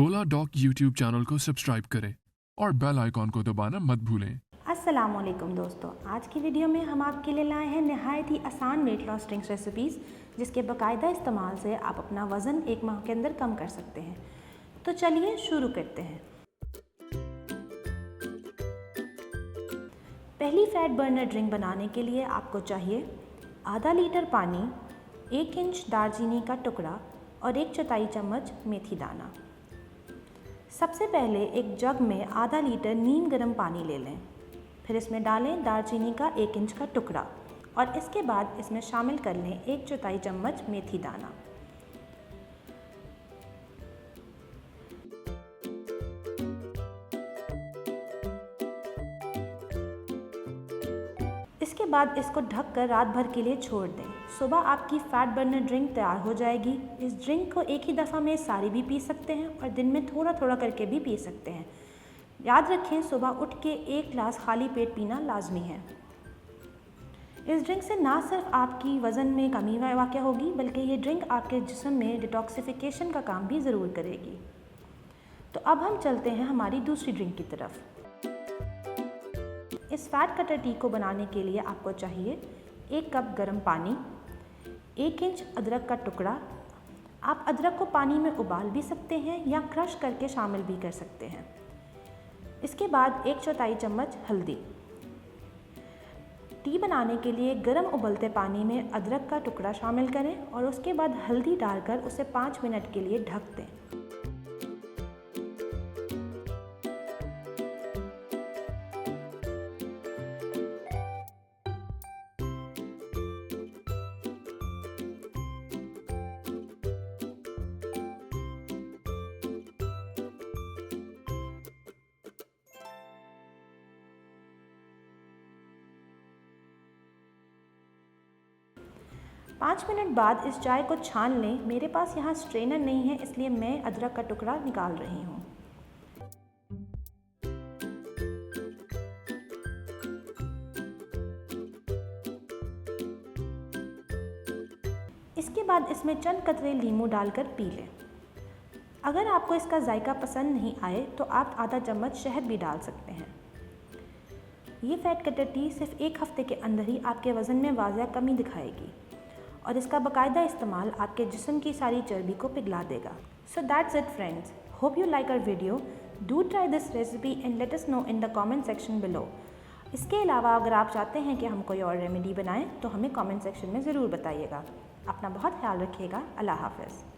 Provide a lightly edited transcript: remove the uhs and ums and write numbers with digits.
ओला dock YouTube channel को subscribe करें और बेल आइकॉन को दबाना मत भूलें। अस्सलामुअलैकुम दोस्तों, आज की वीडियो में हम आपके लिए लाए हैं नहायत ही आसान वेट लॉस ड्रिंक्स रेसिपीज़, जिसके बाकायदा इस्तेमाल से आप अपना वज़न 1 माह के अंदर कम कर सकते हैं। तो चलिए शुरू करते हैं। पहली फैट बर्नर ड्रिंक बनाने के लिए आपको चाहिए आधा लीटर पानी, 1 इंच दालचीनी का टुकड़ा और 1/4 चम्मच मेथी दाना। सबसे पहले एक जग में आधा लीटर नीम गर्म पानी ले लें, फिर इसमें डालें दालचीनी का 1 इंच का टुकड़ा और इसके बाद इसमें शामिल कर लें 1/4 चम्मच मेथी दाना। इसके बाद इसको ढककर रात भर के लिए छोड़ दें। सुबह आपकी फैट बर्नर ड्रिंक तैयार हो जाएगी। इस ड्रिंक को एक ही दफ़ा में सारी भी पी सकते हैं और दिन में थोड़ा थोड़ा करके भी पी सकते हैं। याद रखें, सुबह उठ के 1 गिलास खाली पेट पीना लाजमी है। इस ड्रिंक से ना सिर्फ आपकी वज़न में कमी वाक़या होगी, बल्कि ये ड्रिंक आपके जिस्म में डिटॉक्सिफिकेशन का काम भी ज़रूर करेगी। तो अब हम चलते हैं हमारी दूसरी ड्रिंक की तरफ। इस फैट कटर टी को बनाने के लिए आपको चाहिए 1 कप गर्म पानी, 1 इंच अदरक का टुकड़ा। आप अदरक को पानी में उबाल भी सकते हैं या क्रश करके शामिल भी कर सकते हैं। इसके बाद 1/4 चम्मच हल्दी। टी बनाने के लिए गर्म उबलते पानी में अदरक का टुकड़ा शामिल करें और उसके बाद हल्दी डालकर उसे 5 मिनट के लिए ढक दें। पाँच मिनट बाद इस चाय को छान लें। मेरे पास यहाँ स्ट्रेनर नहीं है, इसलिए मैं अदरक का टुकड़ा निकाल रही हूँ। इसके बाद इसमें चंद कतरे नींबू डालकर पी लें। अगर आपको इसका जायका पसंद नहीं आए तो आप आधा चम्मच शहद भी डाल सकते हैं। ये फैट कटर टी सिर्फ 1 हफ्ते के अंदर ही आपके वज़न में वाज़िया कमी दिखाएगी और इसका बाकायदा इस्तेमाल आपके जिस्म की सारी चर्बी को पिघला देगा। So that's it friends, hope you like our video. Do try this recipe and let us know in the comment section below. इसके अलावा अगर आप चाहते हैं कि हम कोई और रेमेडी बनाएं तो हमें कमेंट सेक्शन में ज़रूर बताइएगा। अपना बहुत ख्याल रखिएगा। अल्लाह हाफ़िज़।